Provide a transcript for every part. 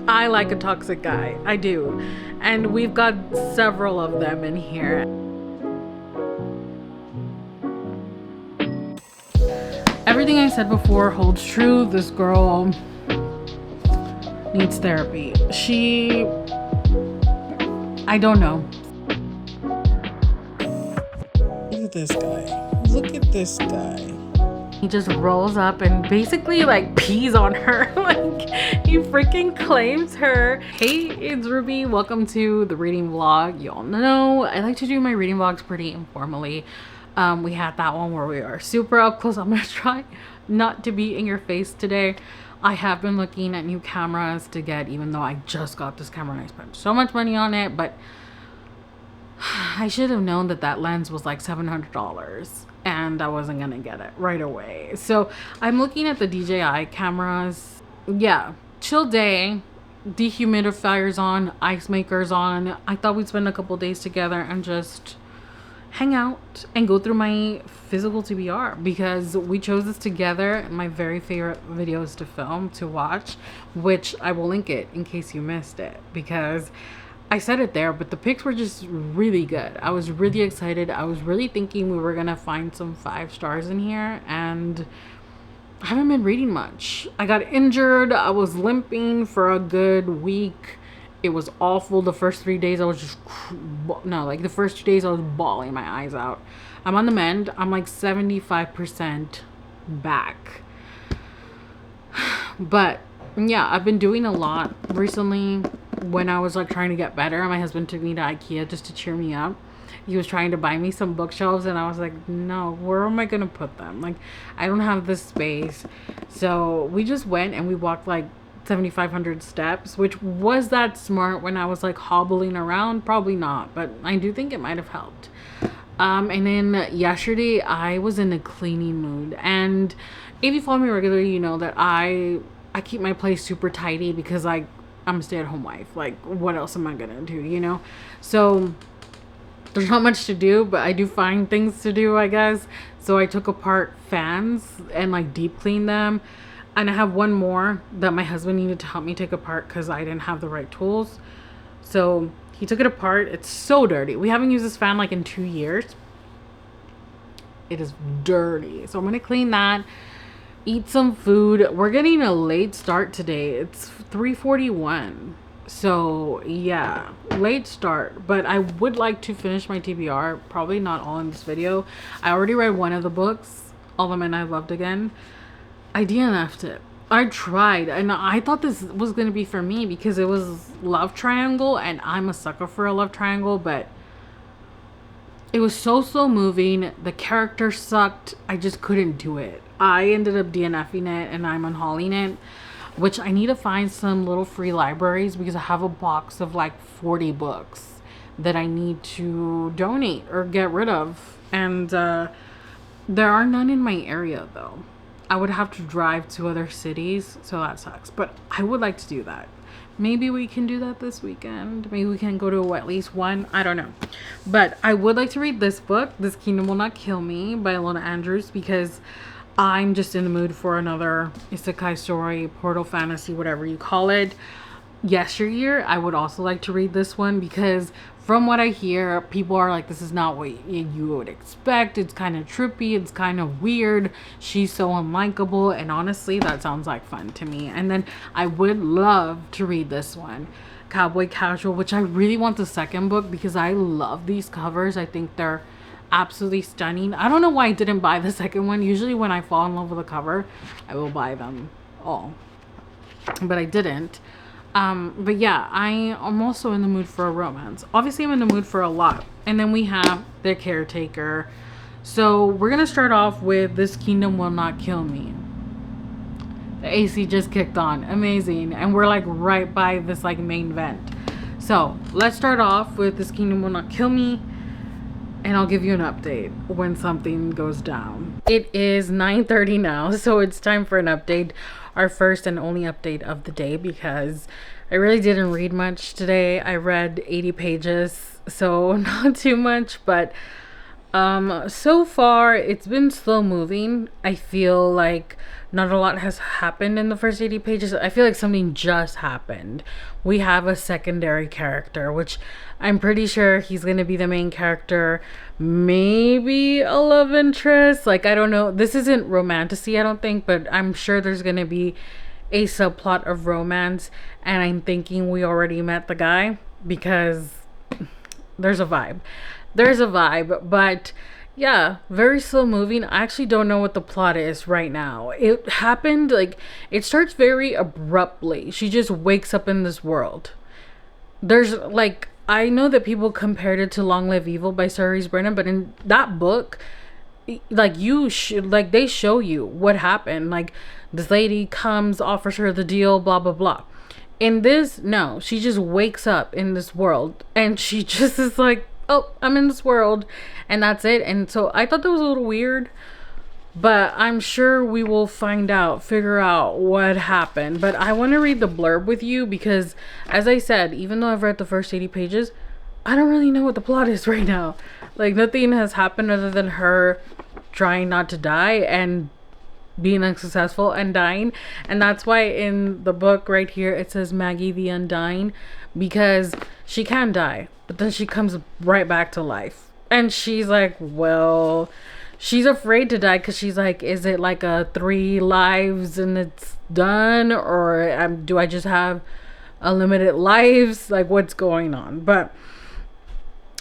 I like a toxic guy. I do. And we've got several of them in here. Everything I said before holds true. This girl needs therapy. I don't know. Look at this guy. Look at this guy. He just rolls up and basically like pees on her. Like he freaking claims her. Hey, it's Ruby. Welcome to the reading vlog. Y'all know I like to do my reading vlogs pretty informally. We had that one where we are super up close. I'm gonna try not to be in your face today. I have been looking at new cameras to get, even though I just got this camera and I spent so much money on it, but I should have known that that lens was like $700 and I wasn't gonna get it right away. So I'm looking at the DJI cameras. Yeah, chill day, dehumidifiers on, ice makers on. I thought we'd spend a couple days together and just hang out and go through my physical TBR, because we chose this together. My very favorite videos to film, to watch, which I will link it in case you missed it, because I said it there, but the pics were just really good. I was really excited. I was really thinking we were gonna find some 5 stars in here, and I haven't been reading much. I got injured. I was limping for a good week. It was awful. The first 3 days I was just the first 2 days I was bawling my eyes out. I'm on the mend. I'm like 75% back. But yeah, I've been doing a lot recently. When I was like trying to get better, my husband took me to IKEA just to cheer me up. He was trying to buy me some bookshelves and I was like, no, where am I gonna put them? Like, I don't have the space. So we just went and we walked like 7,500 steps, which was that smart when I was like hobbling around? Probably not, but I do think it might have helped. And then yesterday I was in a cleaning mood, and if you follow me regularly, you know that I keep my place super tidy because I'm a stay-at-home wife. Like, what else am I gonna do, you know? So there's not much to do, but I do find things to do, I guess. So I took apart fans and like deep cleaned them. And I have one more that my husband needed to help me take apart because I didn't have the right tools. So he took it apart. It's so dirty. We haven't used this fan like in 2 years. It is dirty. So I'm going to clean that. Eat some food. We're getting a late start today. It's 3:41. So yeah, late start. But I would like to finish my TBR. Probably not all in this video. I already read one of the books, All the Men I Loved Again. I DNF'd it. I tried, and I thought this was going to be for me because it was love triangle, and I'm a sucker for a love triangle, but it was so slow moving. The character sucked. I just couldn't do it. I ended up DNFing it, and I'm unhauling it, which I need to find some little free libraries because I have a box of like 40 books that I need to donate or get rid of, and there are none in my area though. I would have to drive to other cities, so that sucks. But I would like to do that. Maybe we can do that this weekend. Maybe we can go to at least one. I don't know. But I would like to read this book, This Kingdom Will Not Kill Me by Lona Andrews, because I'm just in the mood for another isekai story, portal fantasy, whatever you call it. Yesteryear, I would also like to read this one because from what I hear, people are like, this is not what you would expect. It's kind of trippy. It's kind of weird. She's so unlikable. And honestly, that sounds like fun to me. And then I would love to read this one, Cowboy Casual, which I really want the second book because I love these covers. I think they're absolutely stunning. I don't know why I didn't buy the second one. Usually when I fall in love with a cover, I will buy them all. But I didn't. But yeah, I am also in the mood for a romance. Obviously, I'm in the mood for a lot. And then we have The Caretaker. So we're going to start off with This Kingdom Will Not Kill Me. The AC just kicked on. Amazing. And we're like right by this like main vent. So let's start off with This Kingdom Will Not Kill Me. And I'll give you an update when something goes down. It is 9:30 now, so it's time for an update. Our first and only update of the day, because I really didn't read much today. I read 80 pages, so not too much, but So far it's been slow moving. I feel like not a lot has happened in the first 80 pages. I feel like something just happened. We have a secondary character, which I'm pretty sure he's gonna be the main character. Maybe a love interest. Like, I don't know. This isn't romantasy, I don't think, but I'm sure there's gonna be a subplot of romance. And I'm thinking we already met the guy because there's a vibe. There's a vibe, but yeah, very slow moving. I actually don't know what the plot is right now. It happened like it starts very abruptly. She just wakes up in this world. There's like I know that people compared it to Long Live Evil by Cerise Brennan, but in that book, like like they show you what happened. Like this lady comes, offers her the deal, blah blah blah. In this, no, she just wakes up in this world and she just is like, oh, I'm in this world, and that's it. And so I thought that was a little weird, but I'm sure we will figure out what happened. But I want to read the blurb with you because, as I said, even though I've read the first 80 pages, I don't really know what the plot is right now. Like, nothing has happened other than her trying not to die and being unsuccessful and dying. And that's why in the book right here it says Maggie the Undying, because she can die, but then she comes right back to life. And she's like, well, she's afraid to die because she's like, is it like a 3 lives and it's done, or do I just have unlimited lives? Like, what's going on? But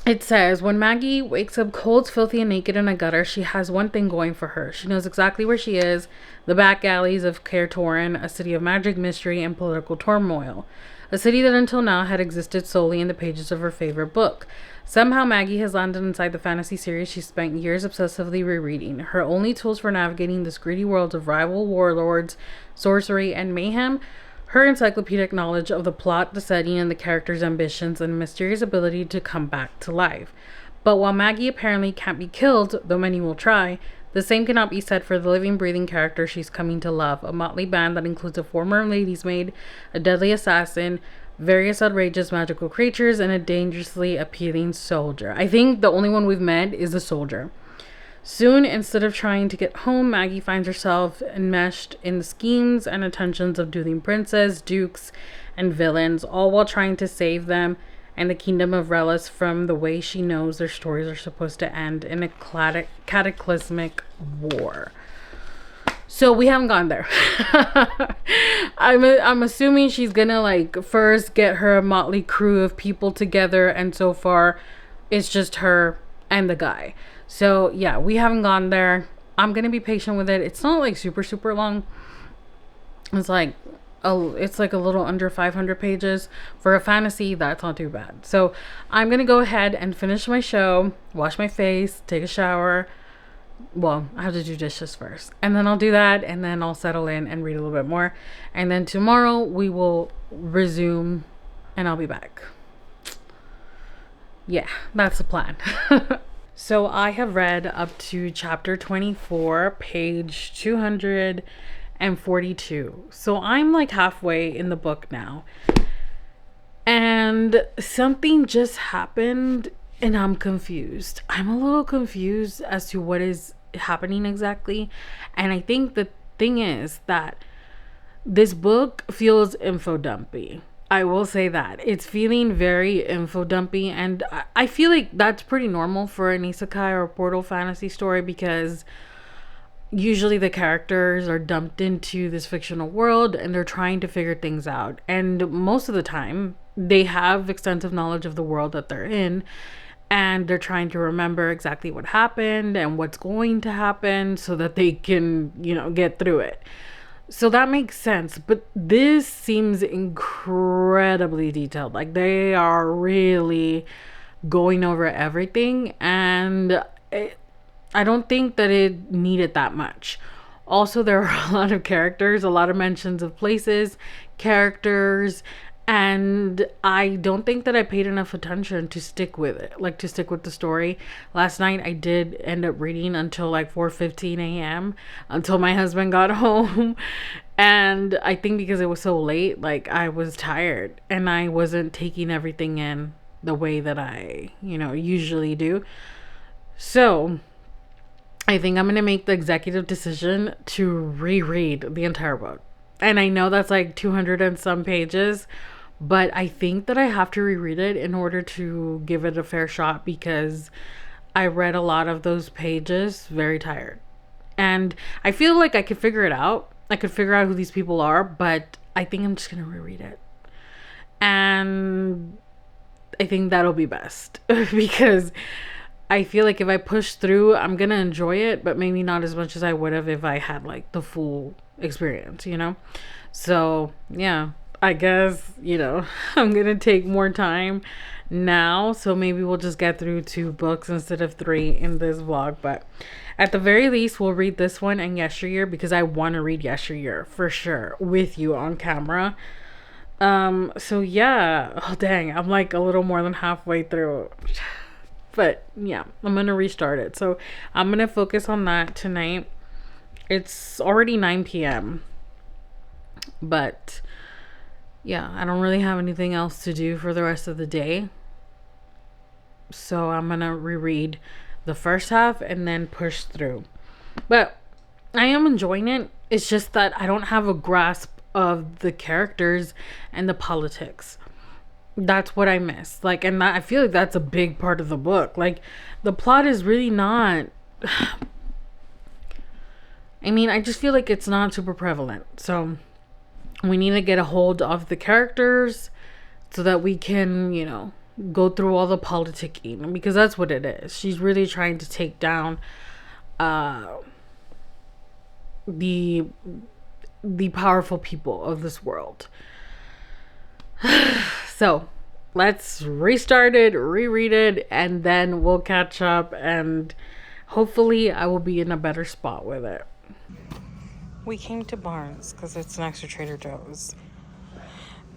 it says, when Maggie wakes up cold, filthy, and naked in a gutter, she has one thing going for her. She knows exactly where she is, the back alleys of Caer Torin, a city of magic, mystery, and political turmoil. A city that until now had existed solely in the pages of her favorite book. Somehow Maggie has landed inside the fantasy series she spent years obsessively rereading. Her only tools for navigating this greedy world of rival warlords, sorcery, and mayhem, her encyclopedic knowledge of the plot, the setting, and the characters' ambitions, and mysterious ability to come back to life. But while Maggie apparently can't be killed, though many will try, the same cannot be said for the living, breathing character she's coming to love. A motley band that includes a former lady's maid, a deadly assassin, various outrageous magical creatures, and a dangerously appealing soldier. I think the only one we've met is the soldier. Soon, instead of trying to get home, Maggie finds herself enmeshed in the schemes and attentions of dueling princes, dukes, and villains, all while trying to save them and the kingdom of Relis from the way she knows their stories are supposed to end, in a cataclysmic war. So we haven't gone there. I'm assuming she's gonna like first get her motley crew of people together, and so far it's just her and the guy. So yeah, we haven't gone there. I'm gonna be patient with it. It's not like super long. It's like a little under 500 pages for a fantasy. That's not too bad. So I'm gonna go ahead and finish my show, wash my face, take a shower. Well, I have to do dishes first, and then I'll do that, and then I'll settle in and read a little bit more, and then tomorrow we will resume and I'll be back. Yeah, that's the plan. So I have read up to chapter 24, page 242. So I'm like halfway in the book now. And something just happened and I'm confused. I'm a little confused as to what is happening exactly. And I think the thing is that this book feels info dumpy. I will say that. It's feeling very info dumpy, and I feel like that's pretty normal for an isekai or a portal fantasy story, because usually the characters are dumped into this fictional world and they're trying to figure things out. And most of the time, they have extensive knowledge of the world that they're in, and they're trying to remember exactly what happened and what's going to happen so that they can, get through it. So that makes sense, but this seems incredibly detailed. Like, they are really going over everything, and I don't think that it needed that much. Also, there are a lot of characters, a lot of mentions of places, characters, and I don't think that I paid enough attention to stick with it, like to stick with the story. Last night I did end up reading until like 4:15 a.m. until my husband got home. And I think because it was so late, like I was tired and I wasn't taking everything in the way that I, usually do. So I think I'm going to make the executive decision to reread the entire book. And I know that's like 200 and some pages, but I think that I have to reread it in order to give it a fair shot, because I read a lot of those pages very tired. And I feel like I could figure it out. I could figure out who these people are, but I think I'm just going to reread it. And I think that'll be best because I feel like if I push through, I'm going to enjoy it, but maybe not as much as I would have if I had like the full experience, you know? So, yeah, I guess, I'm going to take more time now. So maybe we'll just get through 2 books instead of 3 in this vlog. But at the very least, we'll read this one and Yesteryear, because I want to read Yesteryear for sure with you on camera. So yeah, oh dang, I'm like a little more than halfway through. But yeah, I'm gonna restart it. So I'm gonna focus on that tonight. It's already 9 p.m. But yeah, I don't really have anything else to do for the rest of the day. So I'm gonna reread the first half and then push through. But I am enjoying it. It's just that I don't have a grasp of the characters and the politics. That's what I miss. Like, and I feel like that's a big part of the book. Like, the plot is really not. I mean, I just feel like it's not super prevalent. So, we need to get a hold of the characters so that we can, go through all the politicking, because that's what it is. She's really trying to take down the powerful people of this world. So let's restart it, reread it, and then we'll catch up, and hopefully I will be in a better spot with it. We came to Barnes because it's next to Trader Joe's,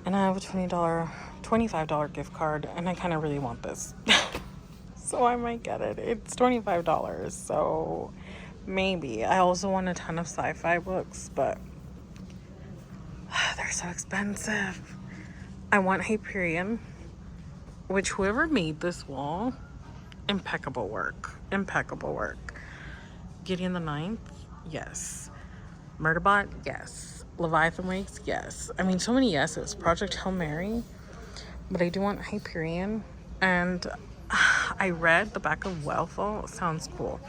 and I have a $25 gift card, and I kind of really want this. So I might get it. It's $25, so maybe. I also want a ton of sci-fi books, but they're so expensive. I want Hyperion, which whoever made this wall, impeccable work. Gideon the Ninth, yes. Murderbot, yes. Leviathan Wakes, yes. I mean, so many yeses. Project Hail Mary, but I do want Hyperion. And I read the back of Wellfall. Sounds cool.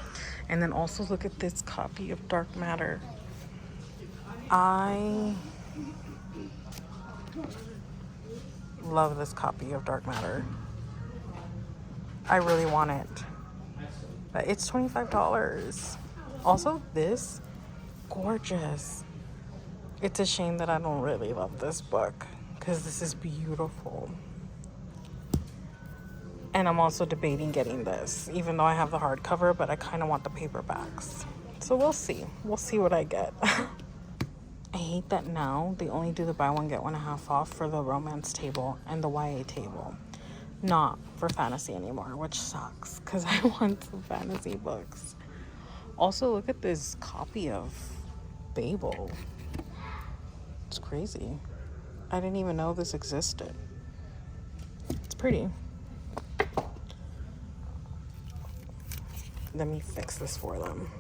And then also look at this copy of Dark Matter. I love this copy of Dark Matter. I really want it. But it's $25. Also, this, gorgeous. It's a shame that I don't really love this book, because this is beautiful. And I'm also debating getting this, even though I have the hardcover, but I kind of want the paperbacks. So we'll see. We'll see what I get. I hate that now they only do the buy one get one half off for the romance table and the YA table, not for fantasy anymore, which sucks because I want some fantasy books. Also, look at this copy of Fable. It's crazy. I didn't even know this existed. It's pretty. Let me fix this for them.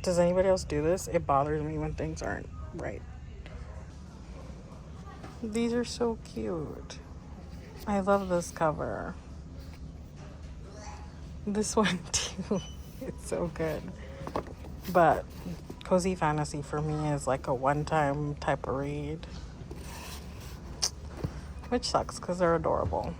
Does anybody else do this? It bothers me when things aren't right. These are so cute. I love this cover. This one too. It's so good. But cozy fantasy for me is like a one-time type of read. Which sucks because they're adorable.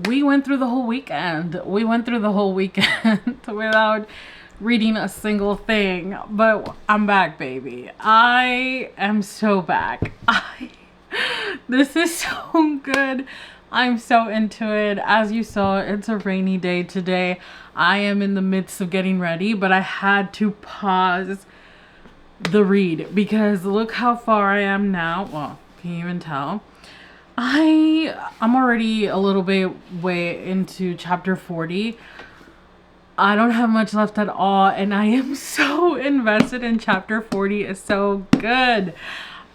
we went through the whole weekend. We went through the whole weekend without reading a single thing. But I'm back, baby. I am so back. This is so good. I'm so into it. As you saw, it's a rainy day today. I am in the midst of getting ready, but I had to pause the read because look how far I am now. Well, can you even tell? I'm already a little bit way into chapter 40. I don't have much left at all, and I am so invested in chapter 40. It's so good.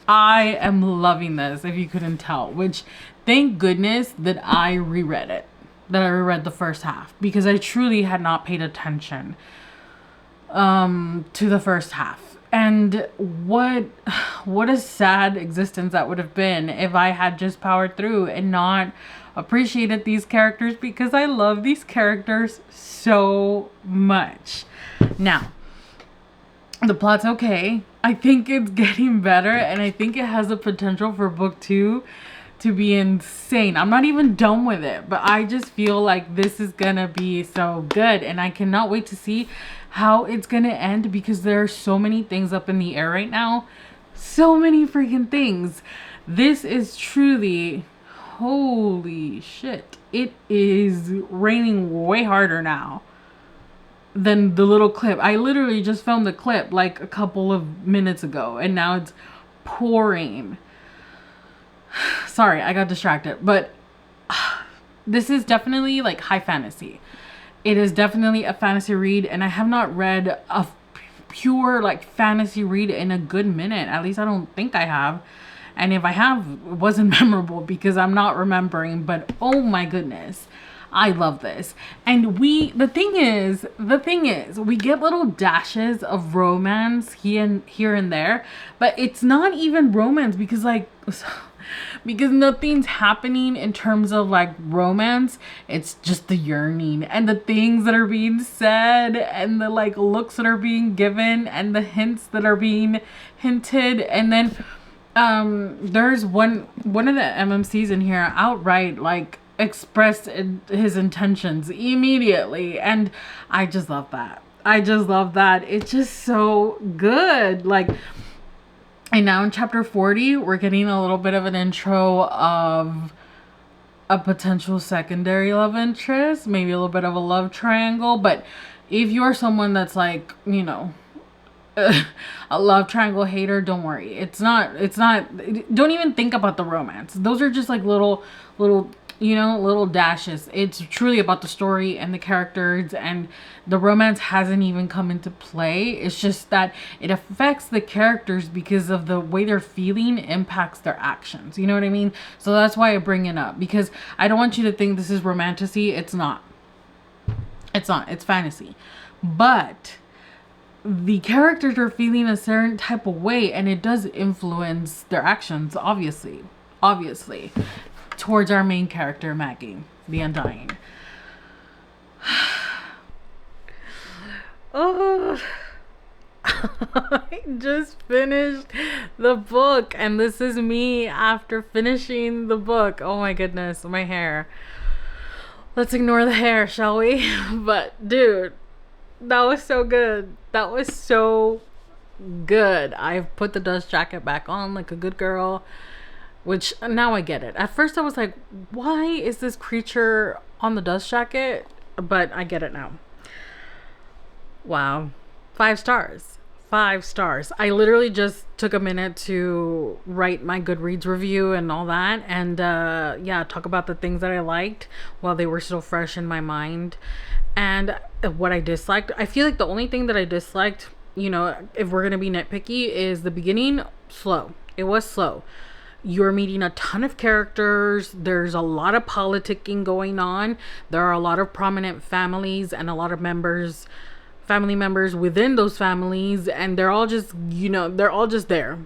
I am loving this, if you couldn't tell, which thank goodness that I reread it, that I reread the first half, because I truly had not paid attention to the first half. And what a sad existence that would have been if I had just powered through and not appreciated these characters, because I love these characters so much. Now, the plot's okay. I think it's getting better, and I think it has the potential for book 2 to be insane. I'm not even done with it, but I just feel like this is gonna be so good, and I cannot wait to see how it's gonna end, because there are so many things up in the air right now. So many freaking things. This is truly, holy shit. It is raining way harder now than the little clip. I literally just filmed the clip like a couple of minutes ago, and now it's pouring. Sorry, I got distracted, but this is definitely like high fantasy. It is definitely a fantasy read, and I have not read a pure like fantasy read in a good minute. At least I don't think I have. And if I have, it wasn't memorable because I'm not remembering, but oh my goodness. I love this. And the thing is, we get little dashes of romance here and there, but it's not even romance because nothing's happening in terms of like romance. It's just the yearning and the things that are being said and the like looks that are being given and the hints that are being hinted. And then there's one of the MMCs in here outright like expressed his intentions immediately, and I just love that. It's just so good. Like, and now in chapter 40 we're getting a little bit of an intro of a potential secondary love interest, maybe a little bit of a love triangle. But if you're someone that's like, you know, a love triangle hater, don't worry. It's not, don't even think about the romance. Those are just like little, you know, little dashes. It's truly about the story and the characters, and the romance hasn't even come into play. It's just that it affects the characters because of the way they're feeling impacts their actions. You know what I mean? So that's why I bring it up, because I don't want you to think this is romantasy. It's not. It's fantasy. But the characters are feeling a certain type of way, and it does influence their actions, obviously. Towards our main character, Maggie, the Undying. Oh, I just finished the book, and this is me after finishing the book. Oh my goodness, my hair. Let's ignore the hair, shall we? But dude, that was so good. I've put the dust jacket back on like a good girl. Which, now I get it. At first I was like, why is this creature on the dust jacket? But I get it now. Wow. 5 stars. 5 stars. I literally just took a minute to write my Goodreads review and all that. And yeah, talk about the things that I liked while they were still fresh in my mind. And what I disliked. I feel like the only thing that I disliked, you know, if we're going to be nitpicky, is the beginning. Slow. It was slow. You're meeting a ton of characters. There's a lot of politicking going on. There are a lot of prominent families and a lot of family members within those families, and they're all just, you know, they're all just there.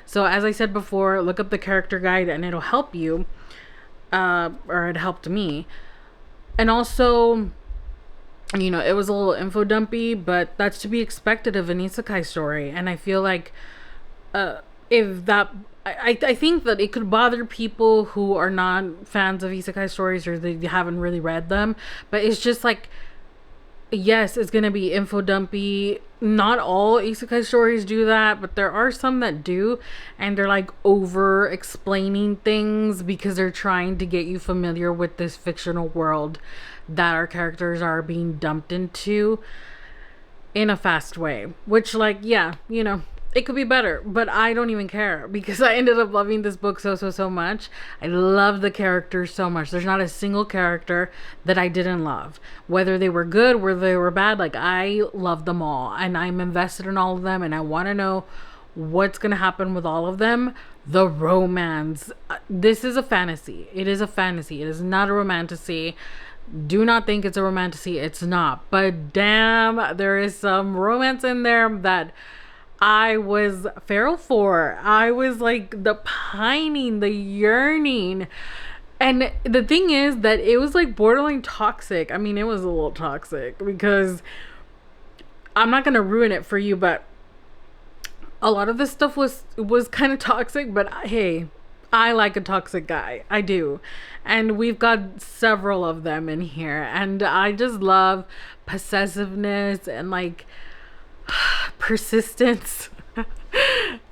So as I said before, look up the character guide and it'll help you, or it helped me. And also, you know, it was a little info dumpy, but that's to be expected of an isekai story. And I feel like if that I think that it could bother people who are not fans of isekai stories or they haven't really read them, but it's just like, yes, it's gonna be info dumpy. Not all isekai stories do that, but there are some that do, and they're like over explaining things because they're trying to get you familiar with this fictional world that our characters are being dumped into in a fast way. Which, like, yeah, it could be better, but I don't even care because I ended up loving this book so much. I love the characters so much. There's not a single character that I didn't love. Whether they were good, whether they were bad, like, I love them all. And I'm invested in all of them, and I want to know what's going to happen with all of them. The romance. This is a fantasy. It is a fantasy. It is not a romantasy. Do not think it's a romantasy. It's not. But damn, there is some romance in there that I was feral for. I was like the pining, the yearning. And the thing is that it was like borderline toxic. I mean, it was a little toxic because I'm not going to ruin it for you, but a lot of this stuff was kind of toxic, but hey, I like a toxic guy. I do. And we've got several of them in here. And I just love possessiveness and like persistence.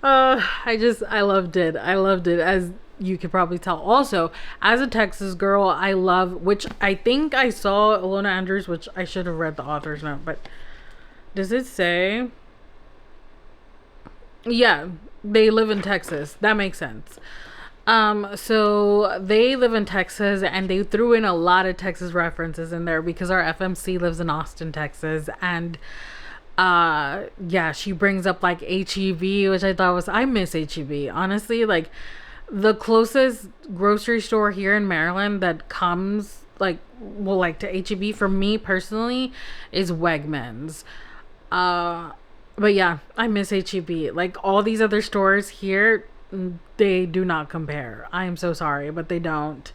I loved it. I loved it, as you could probably tell. Also, as a Texas girl, I love, which I think I saw Alona Andrews, which I should have read the author's note, but does it say? Yeah, they live in Texas. That makes sense. So they live in Texas, and they threw in a lot of Texas references in there because our FMC lives in Austin, Texas, and yeah, she brings up like HEB, which I thought was, I miss HEB, honestly. Like, the closest grocery store here in Maryland that comes like, well, like to HEB for me personally is Wegmans. But yeah, I miss HEB. Like, all these other stores here, they do not compare. I am so sorry, but they don't.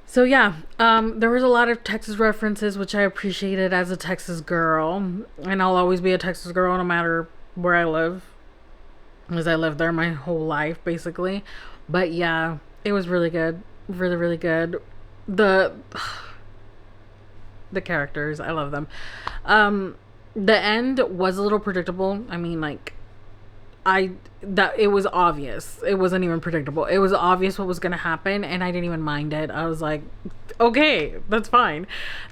So yeah, there was a lot of Texas references, which I appreciated as a Texas girl. And I'll always be a Texas girl no matter where I live, because I lived there my whole life, basically. But yeah, it was really good. Really, really good. The characters, I love them. The end was a little predictable. I mean, like, that it was obvious. It wasn't even predictable. It was obvious what was going to happen, and I didn't even mind it. I was like, okay, that's fine.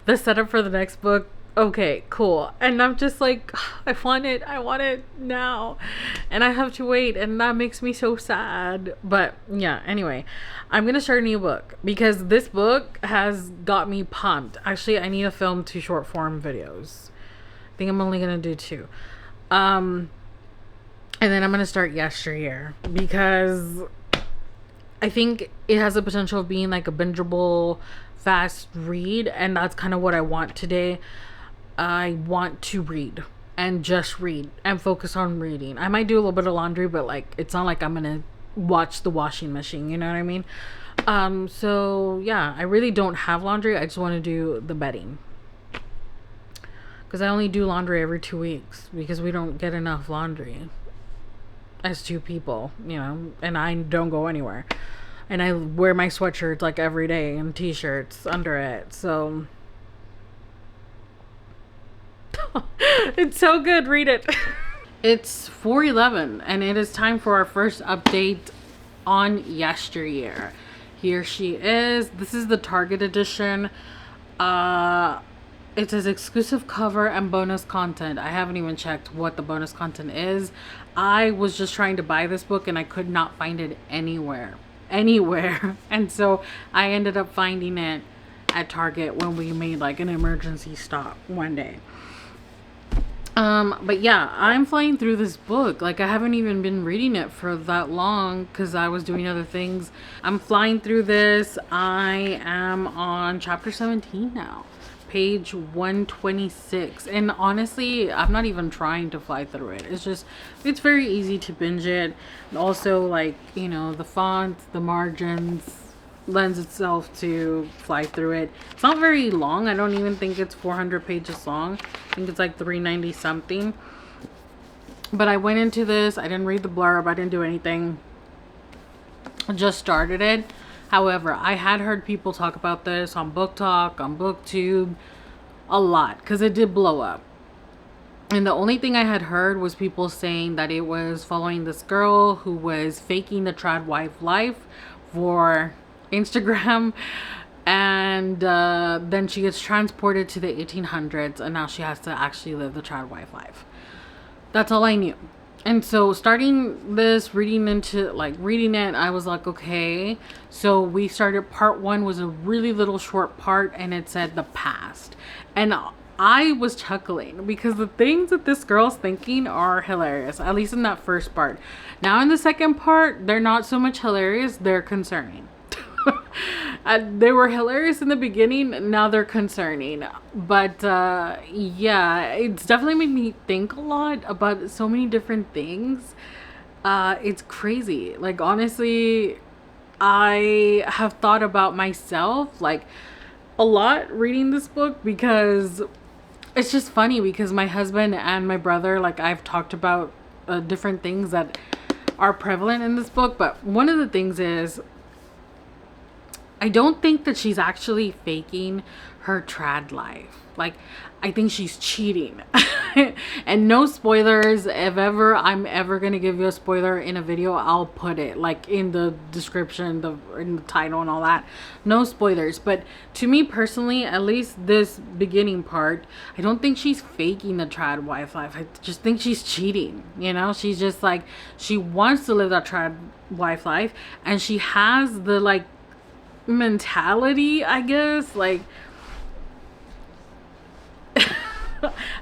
The setup for the next book, okay, cool. And I'm just like, I want it now, and I have to wait, and that makes me so sad. But yeah, anyway, I'm gonna start a new book because this book has got me pumped. Actually, I need to film 2 short form videos. I think I'm only gonna do 2. And then I'm going to start Yesteryear because I think it has the potential of being like a bingeable, fast read. And that's kind of what I want today. I want to read and just read and focus on reading. I might do a little bit of laundry, but like, it's not like I'm going to watch the washing machine. You know what I mean? So yeah, I really don't have laundry. I just want to do the bedding. Because I only do laundry every 2 weeks because we don't get enough laundry as 2 people, and I don't go anywhere, and I wear my sweatshirts like every day and t-shirts under it, so it's so good. Read it. It's 4:11 and it is time for our first update on Yesteryear. Here she is. This is the Target edition. It says exclusive cover and bonus content. I haven't even checked what the bonus content is. I was just trying to buy this book and I could not find it anywhere. And so I ended up finding it at Target when we made like an emergency stop one day. But yeah, I'm flying through this book. Like, I haven't even been reading it for that long because I was doing other things. I'm flying through this. I am on chapter 17 now. Page 126, and honestly, I'm not even trying to fly through it. It's very easy to binge it. And also, like, the font, the margins lends itself to fly through it. It's not very long. I don't even think it's 400 pages long. I think it's like 390 something. But I went into this, I didn't read the blurb, I didn't do anything. just started it. However, I had heard people talk about this on Book Talk, on BookTube, a lot, because it did blow up. And the only thing I had heard was people saying that it was following this girl who was faking the trad wife life for Instagram. And then she gets transported to the 1800s, and now she has to actually live the trad wife life. That's all I knew. And so starting this, reading it, I was like, okay. So we started, part 1 was a really little short part, and it said the past. And I was chuckling because the things that this girl's thinking are hilarious, at least in that first part. Now in the second part, they're not so much hilarious, they're concerning. They were hilarious in the beginning, now they're concerning. But yeah, it's definitely made me think a lot about so many different things. It's crazy. Like, honestly, I have thought about myself like a lot reading this book, because it's just funny, because my husband and my brother, like, I've talked about different things that are prevalent in this book. But one of the things is, I don't think that she's actually faking her trad life. Like, I think she's cheating. And no spoilers. If ever I'm ever gonna give you a spoiler in a video, I'll put it like in the description, in the title and all that. No spoilers. But to me personally, at least this beginning part, I don't think she's faking the trad wife life. I just think she's cheating. You know, she's just like, she wants to live that trad wife life, and she has the like mentality, I guess, like,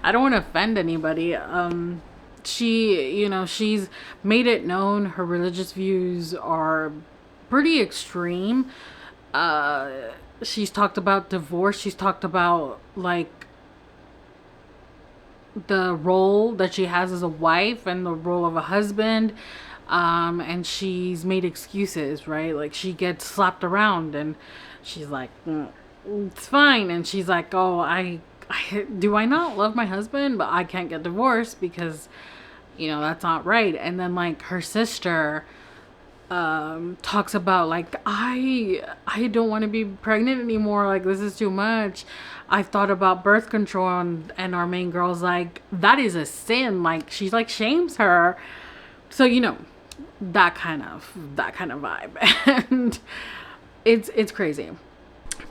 I don't want to offend anybody. She's made it known her religious views are pretty extreme. She's talked about divorce. She's talked about like the role that she has as a wife and the role of a husband. And she's made excuses, right? Like, she gets slapped around and she's like, it's fine. And she's like, oh, I do I not love my husband, but I can't get divorced because, you know, that's not right. And then like her sister talks about like, I don't want to be pregnant anymore, like, this is too much. I've thought about birth control, and our main girl's like, that is a sin. Like, she's like, shames her. So, you know, that kind of vibe. And it's crazy.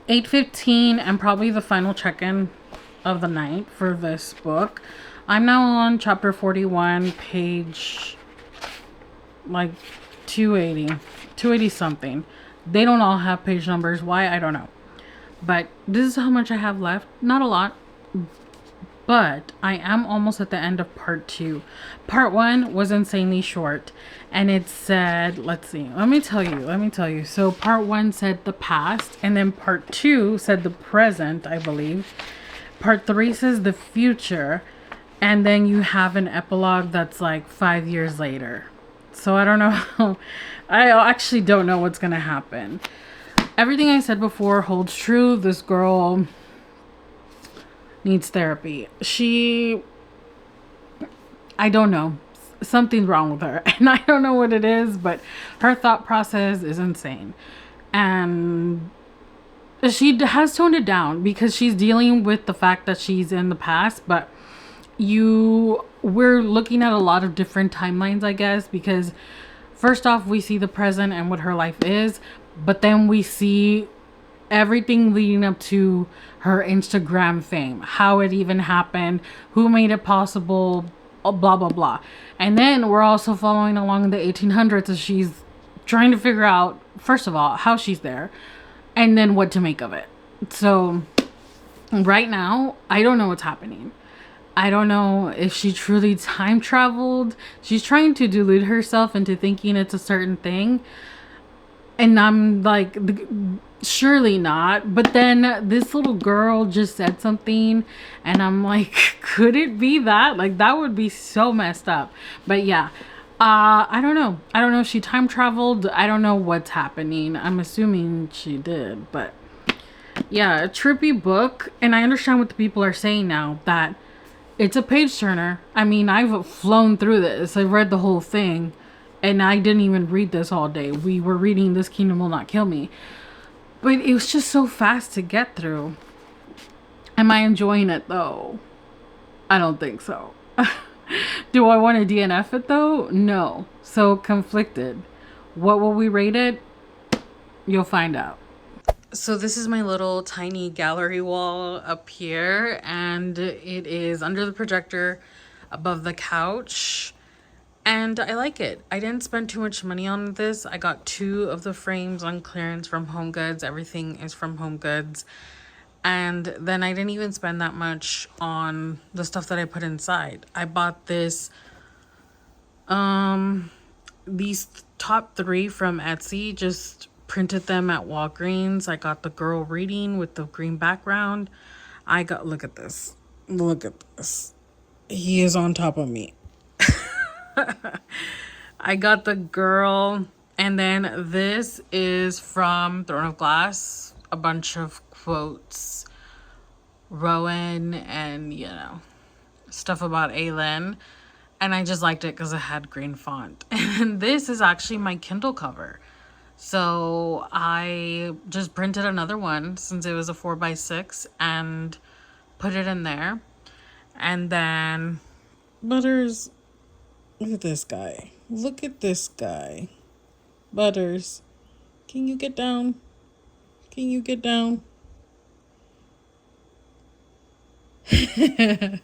8:15, and probably the final check-in of the night for this book. I'm now on chapter 41, page like 280 something. They don't all have page numbers. Why? I don't know. But this is how much I have left. Not a lot. But I am almost at the end of part 2. Part 1 was insanely short. And it said, let's see. Let me tell you. So part 1 said the past. And then part 2 said the present, I believe. Part 3 says the future. And then you have an epilogue that's like 5 years later. So I don't know. I actually don't know what's going to happen. Everything I said before holds true. This girl needs therapy. I don't know. Something's wrong with her. And I don't know what it is, but her thought process is insane. And she has toned it down because she's dealing with the fact that she's in the past, but we're looking at a lot of different timelines, I guess, because first off, we see the present and what her life is, but then we see everything leading up to her Instagram fame, how it even happened, who made it possible, blah, blah, blah. And then we're also following along in the 1800s as she's trying to figure out, first of all, how she's there, and then what to make of it. So right now, I don't know what's happening. I don't know if she truly time traveled. She's trying to delude herself into thinking it's a certain thing. And I'm like, surely not. But then this little girl just said something. And I'm like, could it be that? Like, that would be so messed up. But yeah, I don't know. I don't know if she time traveled. I don't know what's happening. I'm assuming she did. But yeah, a trippy book. And I understand what the people are saying now, that it's a page turner. I mean, I've flown through this. I've read the whole thing And I didn't even read this all day. We were reading This Kingdom Will Not Kill Me. But it was just so fast to get through. Am I enjoying it though? I don't think so. Do I want to DNF it though? No. So conflicted. What will we rate it? You'll find out. So this is my little tiny gallery wall up here, and it is under the projector above the couch, and I like it. I didn't spend too much money on this. I got 2 of the frames on clearance from Home Goods. Everything is from Home Goods. And then I didn't even spend that much on the stuff that I put inside. I bought these top 3 from Etsy, just printed them at Walgreens. I got the girl reading with the green background. Look at this. Look at this. He is on top of me. I got the girl, and then this is from Throne of Glass. A bunch of quotes, Rowan, and stuff about Aelin. And I just liked it because it had green font. And this is actually my Kindle cover. So I just printed another one since it was a 4x6 and put it in there. And then Butters, look at this guy. Look at this guy. Butters, can you get down? Can you get down? Yeah,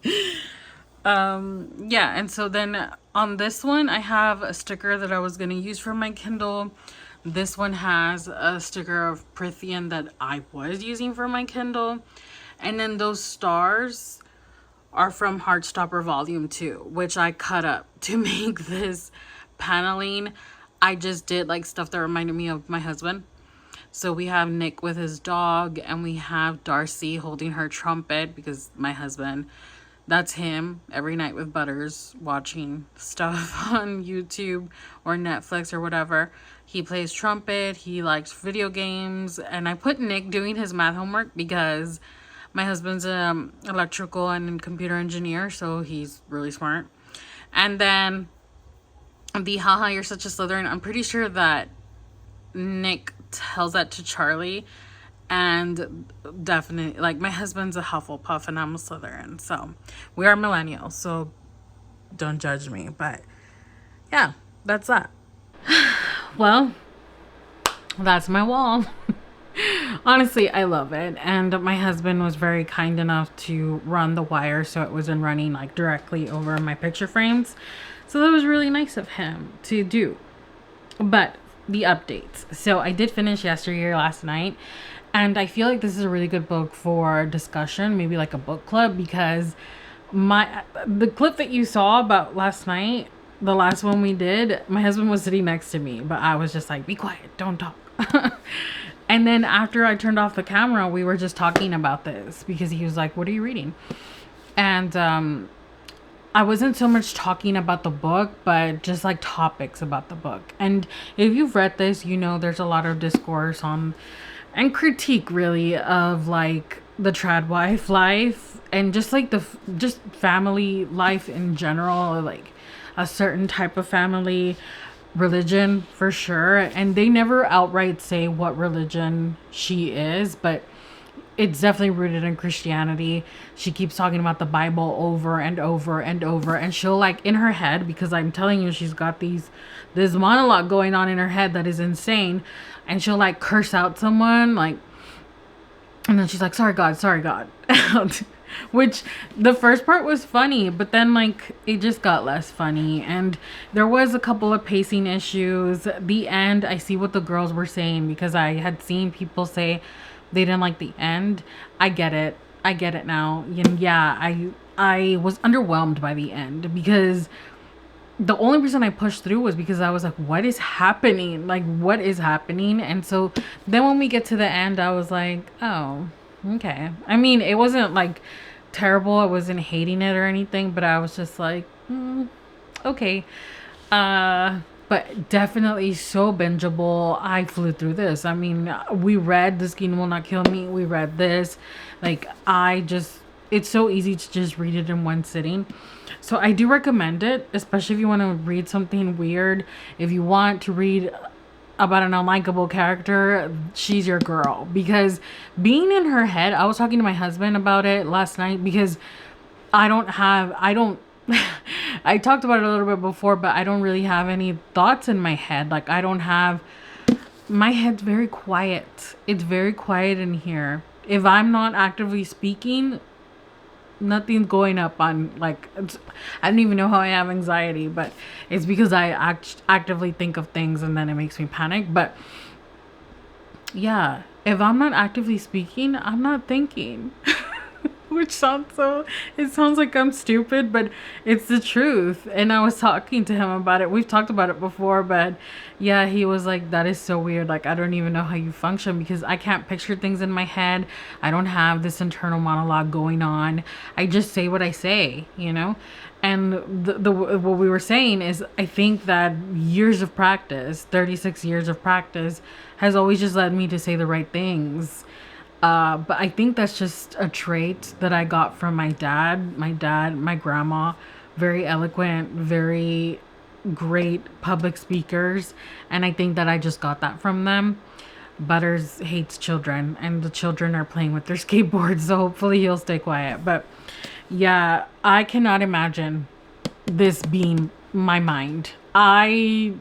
and so then on this one, I have a sticker that I was going to use for my Kindle. This one has a sticker of Prithian that I was using for my Kindle. And then those stars are from Heartstopper Volume 2, which I cut up to make this paneling. I just did like stuff that reminded me of my husband. So we have Nick with his dog, and we have Darcy holding her trumpet because my husband, that's him every night with Butters watching stuff on YouTube or Netflix or whatever. He plays trumpet. He likes video games. And I put Nick doing his math homework because my husband's an electrical and computer engineer, so he's really smart. And then the haha, you're such a Slytherin. I'm pretty sure that Nick tells that to Charlie. And definitely, like, my husband's a Hufflepuff and I'm a Slytherin. So we are millennials, so don't judge me. But yeah, that's that. Well, that's my wall. Honestly, I love it. And my husband was very kind enough to run the wire so it wasn't running like directly over my picture frames. So that was really nice of him to do. But the updates. So I did finish Yesteryear last night. And I feel like this is a really good book for discussion, maybe like a book club, because the clip that you saw about last night, the last one we did, my husband was sitting next to me, but I was just like, be quiet, don't talk. And then after I turned off the camera, we were just talking about this because he was like, what are you reading? And I wasn't so much talking about the book, but just like topics about the book. And if you've read this, you know there's a lot of discourse on and critique really of like the trad wife life and just like just family life in general, like a certain type of family, religion for sure. And they never outright say what religion she is, but it's definitely rooted in Christianity. She keeps talking about the Bible over and over and over, and she'll like in her head, because I'm telling you, she's got this monologue going on in her head that is insane, and she'll like curse out someone, like, and then she's like, sorry God, which the first part was funny, but then like it just got less funny, and there was a couple of pacing issues. The end, I see what the girls were saying, because I had seen people say they didn't like the end. I get it now. And yeah, I was underwhelmed by the end, because the only reason I pushed through was because I was like, what is happening? Like, what is happening? And so then when we get to the end, I was like, oh, okay. I mean, it wasn't like terrible. I wasn't hating it or anything, but I was just like, okay. But definitely so bingeable. I flew through this. I mean, we read This Kingdom Will Not Kill Me. We read this. Like, I just it's so easy to just read it in one sitting. So I do recommend it, especially if you want to read something weird. If you want to read about an unlikable character, she's your girl. Because being in her head, I was talking to my husband about it last night because I don't, I talked about it a little bit before, but I don't really have any thoughts in my head. Like, I don't have, my head's very quiet. It's very quiet in here. If I'm not actively speaking, nothing's going up on, like, I don't even know how I have anxiety, but it's because I actively think of things and then it makes me panic. But yeah, if I'm not actively speaking, I'm not thinking. Which sounds so, it sounds like I'm stupid, but it's the truth. And I was talking to him about it. We've talked about it before, but yeah, he was like, that is so weird. Like, I don't even know how you function because I can't picture things in my head. I don't have this internal monologue going on. I just say what I say, you know? And what we were saying is, I think that years of practice, 36 years of practice, has always just led me to say the right things. But I think that's just a trait that I got from my dad, my grandma, very eloquent, very great public speakers. And I think that I just got that from them. Butters hates children and the children are playing with their skateboards. So hopefully he'll stay quiet. But yeah, I cannot imagine this being my mind. I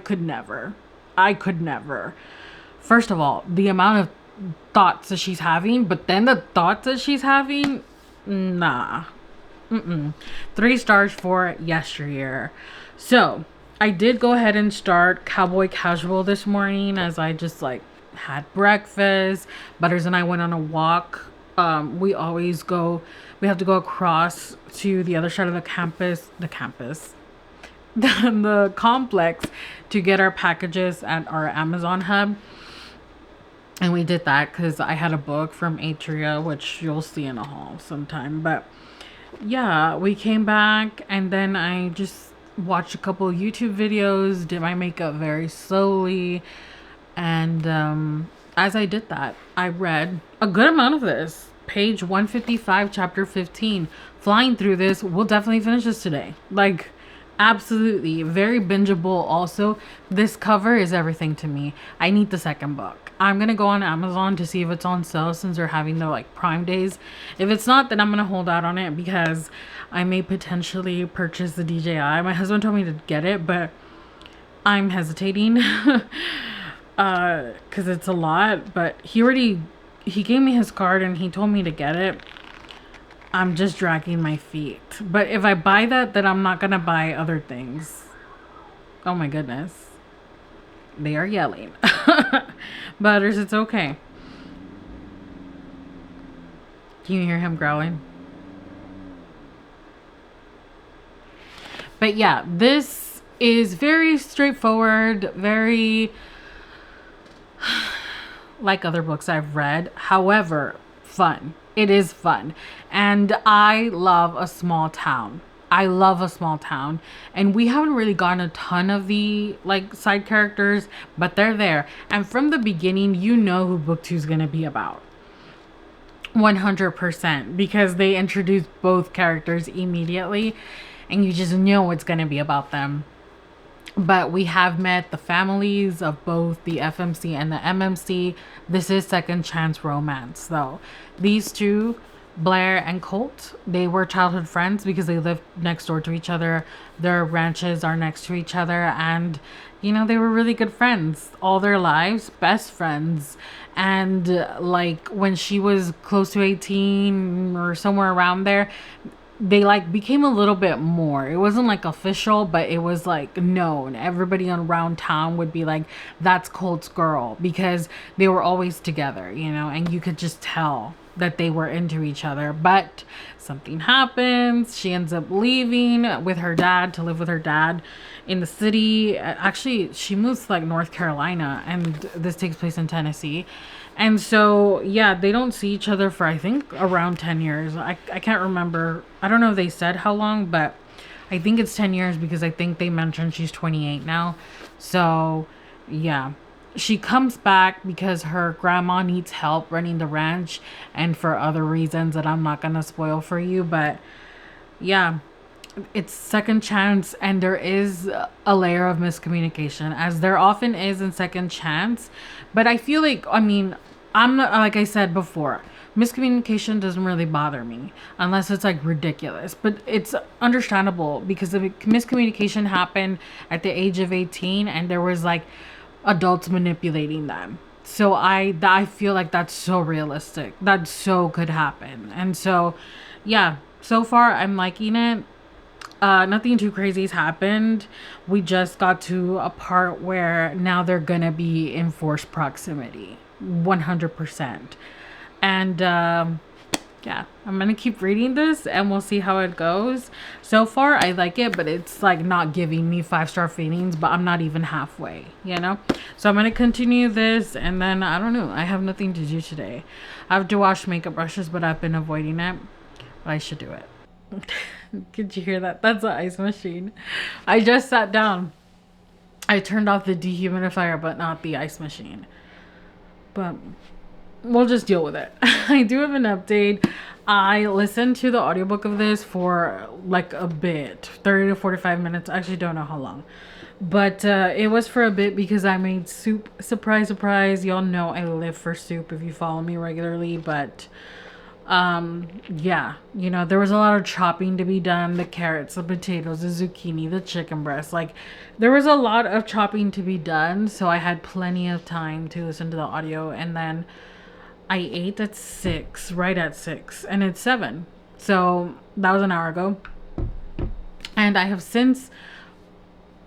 could never. First of all, the amount of thoughts that she's having, but then the thoughts that she's having, nah. 3 stars for yesteryear. So I did go ahead and start Cowboy Casual this morning as I just like had breakfast. Butters and I went on a walk. We have to go across to the other side of the complex to get our packages at our Amazon hub. And we did that because I had a book from Atria, which you'll see in a haul sometime. But yeah, we came back and then I just watched a couple of YouTube videos, did my makeup very slowly. And as I did that, I read a good amount of this. Page 155, chapter 15. Flying through this, we'll definitely finish this today. Like, absolutely. Very bingeable also. This cover is everything to me. I need the second book. I'm going to go on Amazon to see if it's on sale since they're having their like Prime days. If it's not, then I'm going to hold out on it because I may potentially purchase the DJI. My husband told me to get it, but I'm hesitating because it's a lot. But he gave me his card and he told me to get it. I'm just dragging my feet. But if I buy that, then I'm not going to buy other things. Oh my goodness. They are yelling. Butters, it's okay. Can you hear him growling? But yeah, this is very straightforward, very like other books I've read. However, fun. It is fun. And I love a small town. And we haven't really gotten a ton of the like side characters, but they're there. And from the beginning, you know who book 2 is going to be about. 100%, because they introduce both characters immediately and you just know it's going to be about them. But we have met the families of both the FMC and the MMC. This is second chance romance though. These two, Blair and Colt, they were childhood friends because they lived next door to each other. Their ranches are next to each other, and you know, they were really good friends all their lives, best friends. And like when she was close to 18 or somewhere around there, they like became a little bit more. It wasn't like official, but it was like known. Everybody around town would be like, that's Colt's girl, because they were always together, you know, and you could just tell that they were into each other. But something happens. She ends up leaving with her dad to live with her dad in the city. Actually, she moves to like North Carolina, and this takes place in Tennessee. And so yeah, they don't see each other for I think around 10 years. I can't remember. I don't know if they said how long, but I think it's 10 years because I think they mentioned she's 28 now. So yeah, she comes back because her grandma needs help running the ranch and for other reasons that I'm not going to spoil for you. But yeah, it's second chance, and there is a layer of miscommunication, as there often is in second chance. But I feel like, I mean, I'm not, like I said before, miscommunication doesn't really bother me unless it's like ridiculous, but it's understandable because the miscommunication happened at the age of 18 and there was like adults manipulating them. So I feel like that's so realistic, that so could happen. And so yeah, so far I'm liking it. Nothing too crazy's happened. We just got to a part where now they're gonna be in forced proximity, 100%. And yeah, I'm gonna keep reading this and we'll see how it goes. So far I like it, but it's like not giving me 5-star feelings, but I'm not even halfway, you know. So I'm gonna continue this, and then I don't know, I have nothing to do today. I have to wash makeup brushes, but I've been avoiding it, but I should do it. Could you hear that? That's an ice machine. I just sat down. I turned off the dehumidifier, but not the ice machine. But we'll just deal with it. I do have an update. I listened to the audiobook of this for like a bit, 30 to 45 minutes. I actually don't know how long. But it was for a bit because I made soup. Surprise, surprise. Y'all know I live for soup if you follow me regularly. But yeah, you know, there was a lot of chopping to be done. The carrots, the potatoes, the zucchini, the chicken breast. Like, there was a lot of chopping to be done. So I had plenty of time to listen to the audio. And then I ate at 6, right at 6, and it's 7. So that was an hour ago. And I have since,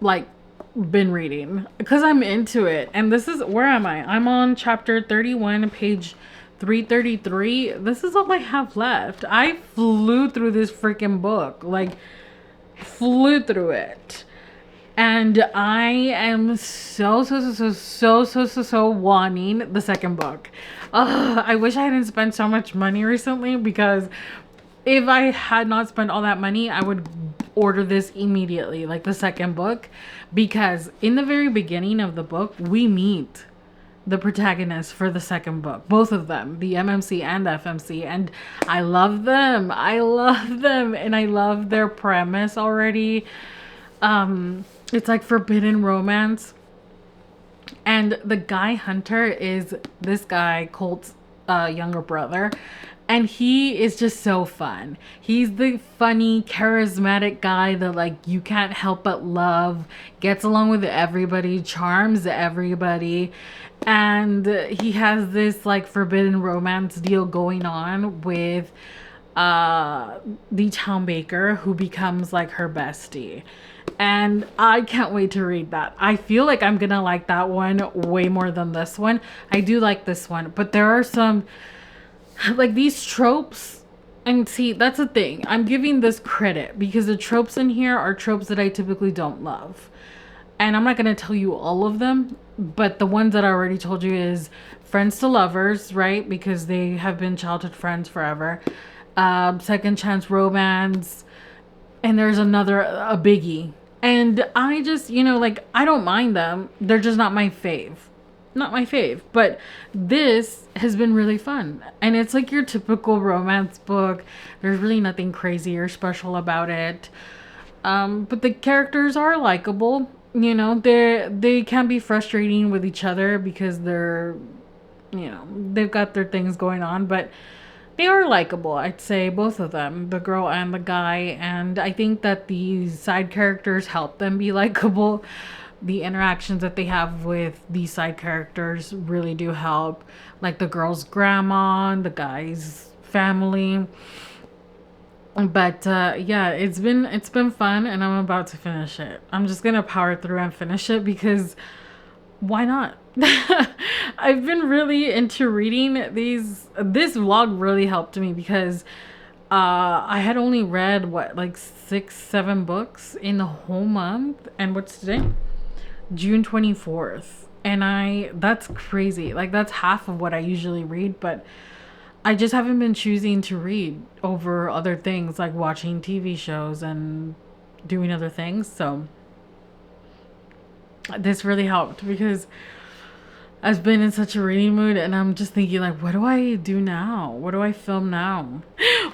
like, been reading because I'm into it. And this is, where am I? I'm on chapter 31, page 333. This is all I have left. I flew through this freaking book, like, flew through it. And I am so wanting the second book. I wish I hadn't spent so much money recently, because if I had not spent all that money, I would order this immediately, like the second book, because in the very beginning of the book, we meet the protagonists for the second book, both of them, the MMC and the FMC, and I love them. And I love their premise already. It's like forbidden romance, and the guy Hunter is this guy Colt's younger brother, and he is just so fun. He's the funny, charismatic guy that, like, you can't help but love, gets along with everybody, charms everybody, and he has this like forbidden romance deal going on with the town baker, who becomes like her bestie. And I can't wait to read that. I feel like I'm gonna like that one way more than this one. I do like this one, but there are some, like, these tropes. And see, that's the thing. I'm giving this credit because the tropes in here are tropes that I typically don't love. And I'm not gonna tell you all of them, but the ones that I already told you is friends to lovers, right? Because they have been childhood friends forever. Second chance romance, and there's another, a biggie. And I just, you know, like, I don't mind them. They're just not my fave. Not my fave. But this has been really fun. And it's like your typical romance book. There's really nothing crazy or special about it. But the characters are likable. You know, they can be frustrating with each other because they're, you know, they've got their things going on. But they are likable, I'd say, both of them, the girl and the guy. And I think that these side characters help them be likable. The interactions that they have with these side characters really do help. Like the girl's grandma, the guy's family. But yeah, it's been fun, and I'm about to finish it. I'm just gonna power through and finish it because why not? I've been really into reading these. This vlog really helped me because I had only read like 6-7 books in the whole month. And what's today? June 24th. And that's crazy. Like, that's half of what I usually read, but I just haven't been choosing to read over other things, like watching TV shows and doing other things. So this really helped because I've been in such a reading mood, and I'm just thinking, like, what do I do now? What do I film now?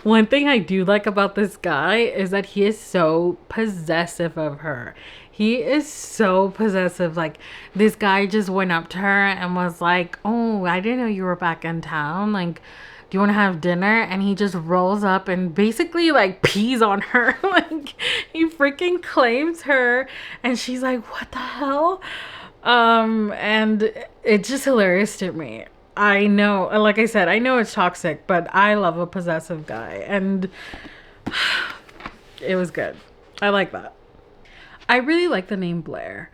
One thing I do like about this guy is that he is so possessive of her. He is so possessive. Like, this guy just went up to her and was like, "Oh, I didn't know you were back in town. Like, do you want to have dinner?" And he just rolls up and basically like pees on her. Like, he freaking claims her, and she's like, "What the hell?" And it's just hilarious to me. I know, like I said, I know it's toxic, but I love a possessive guy, and it was good. I like that. I really like the name Blair.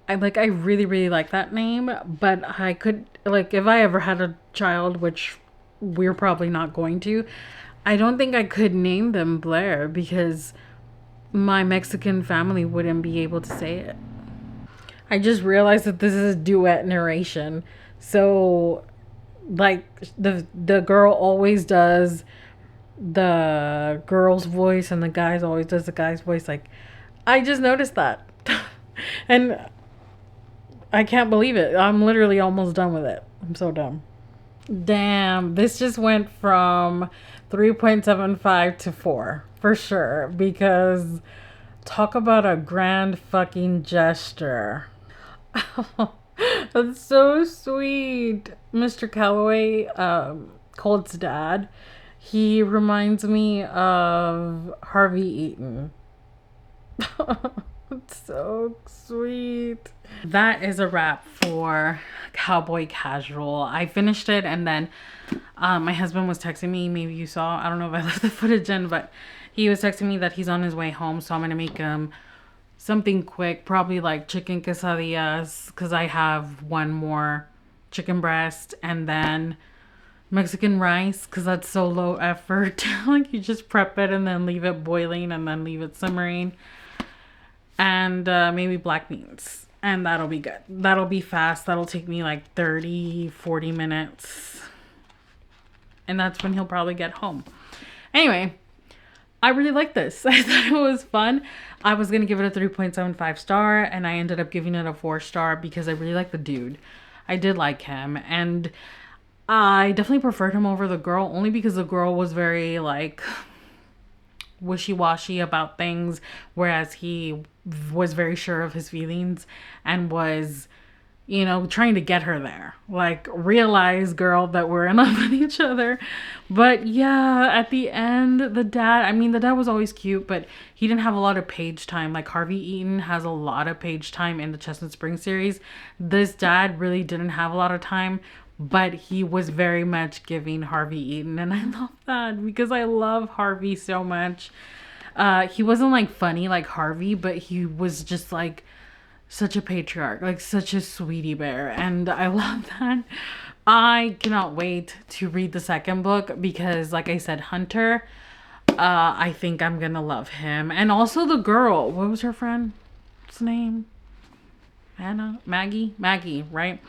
I really really like that name, but I could, like, if I ever had a child, which we're probably not going to, I don't think I could name them Blair because my Mexican family wouldn't be able to say it. I just realized that this is duet narration. So, like, the girl always does the girl's voice and the guy's always does the guy's voice. Like, I just noticed that. And I can't believe it. I'm literally almost done with it. I'm so dumb. Damn, this just went from 3.75 to 4 for sure, because talk about a grand fucking gesture. That's so sweet. Mr. Calloway, Colt's dad, he reminds me of Harvey Eaton. It's so sweet. That is a wrap for Cowboy Casual. I finished it, and then my husband was texting me. Maybe you saw. I don't know if I left the footage in, but he was texting me that he's on his way home. So I'm going to make him something quick. Probably like chicken quesadillas, because I have one more chicken breast. And then Mexican rice, because that's so low effort. Like, you just prep it and then leave it boiling and then leave it simmering. And maybe black beans, and that'll be good. That'll be fast. That'll take me like 30-40 minutes, and that's when he'll probably get home. Anyway, I really like this. I thought it was fun. I was gonna give it a 3.75 star, and I ended up giving it a 4 star because I really like the dude. I did like him, and I definitely preferred him over the girl, only because the girl was very like wishy-washy about things, whereas he was very sure of his feelings and was, you know, trying to get her there. Like, realize, girl, that we're in love with each other. But yeah, at the end, the dad was always cute, but he didn't have a lot of page time. Like, Harvey Eaton has a lot of page time in the Chestnut Spring series. This dad really didn't have a lot of time, but he was very much giving Harvey Eaton, and I love that because I love Harvey so much. He wasn't like funny like Harvey, but he was just like such a patriarch, like such a sweetie bear, and I love that. I cannot wait to read the second book because, like I said, Hunter, I think I'm gonna love him. And also the girl, what was her friend's name? Anna? Maggie, right?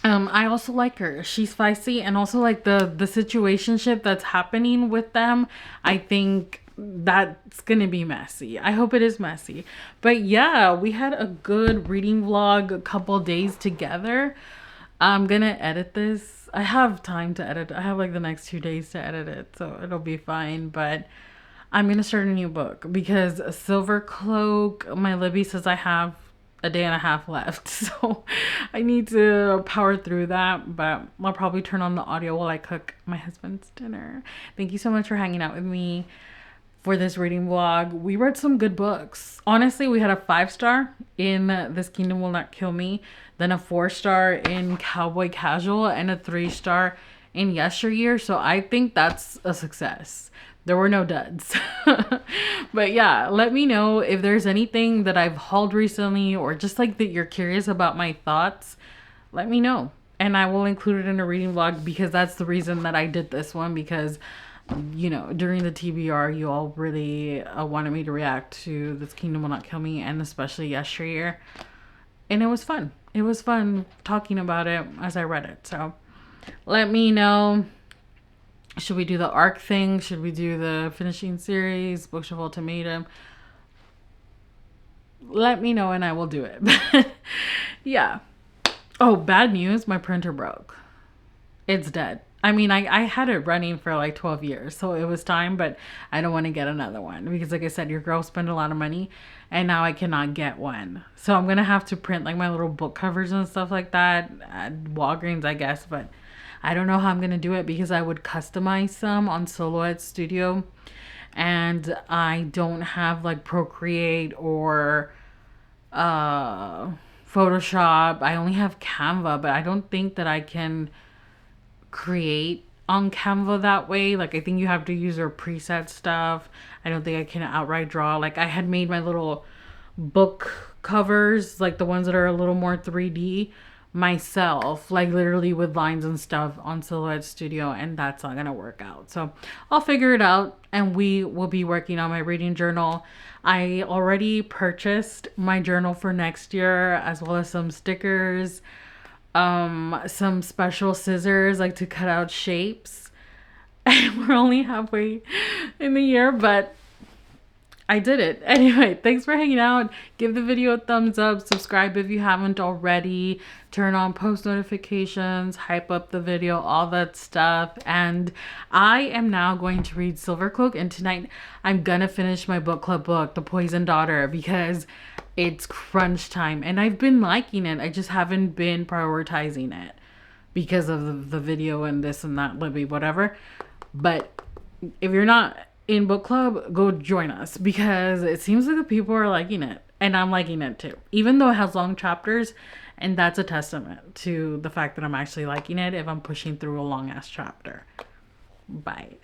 I also like her. She's feisty, and also like the situationship that's happening with them. I think that's gonna be messy. I hope it is messy. But yeah, we had a good reading vlog, a couple days together. I'm gonna edit this. I have time to edit. I have like the next 2 days to edit it, so it'll be fine. But I'm gonna start a new book because Silver Cloak, my Libby says I have a day and a half left, so I need to power through that. But I'll probably turn on the audio while I cook my husband's dinner. Thank you so much for hanging out with me for this reading vlog. We read some good books. Honestly, we had a 5-star in This Kingdom Will Not Kill Me, then a 4-star in Cowboy Casual, and a 3-star in Yesteryear. So I think that's a success. There were no duds. But yeah, let me know if there's anything that I've hauled recently, or just like that you're curious about my thoughts. Let me know, and I will include it in a reading vlog, because that's the reason that I did this one, because you know, during the TBR, you all really wanted me to react to This Kingdom Will Not Kill Me, and especially Yesteryear. And it was fun. It was fun talking about it as I read it. So let me know. Should we do the arc thing? Should we do the finishing series, Bookshelf Ultimatum? Let me know and I will do it. Yeah. Oh, bad news. My printer broke. It's dead. I mean, I had it running for like 12 years, so it was time, but I don't want to get another one because, like I said, your girl spent a lot of money and now I cannot get one. So I'm going to have to print like my little book covers and stuff like that at Walgreens, I guess, but I don't know how I'm going to do it because I would customize some on Silhouette Studio and I don't have like Procreate or uh Photoshop. I only have Canva, but I don't think that I can create on Canva that way. Like I think you have to use their preset stuff. I don't think I can outright draw. Like I had made my little book covers, like the ones that are a little more 3D myself, like literally with lines and stuff on Silhouette Studio, and that's not gonna work out. So I'll figure it out and we will be working on my reading journal. I already purchased my journal for next year as well as some stickers, some special scissors like to cut out shapes. And we're only halfway in the year, but I did it. Anyway, thanks for hanging out. Give the video a thumbs up. Subscribe if you haven't already. Turn on post notifications. Hype up the video. All that stuff. And I am now going to read Silvercloak. And tonight I'm going to finish my book club book, The Poison Daughter, because it's crunch time. And I've been liking it. I just haven't been prioritizing it because of the video and this and that, Libby, whatever. But if you're not in book club, go join us because it seems like the people are liking it and I'm liking it too, even though it has long chapters, and that's a testament to the fact that I'm actually liking it if I'm pushing through a long ass chapter. Bye.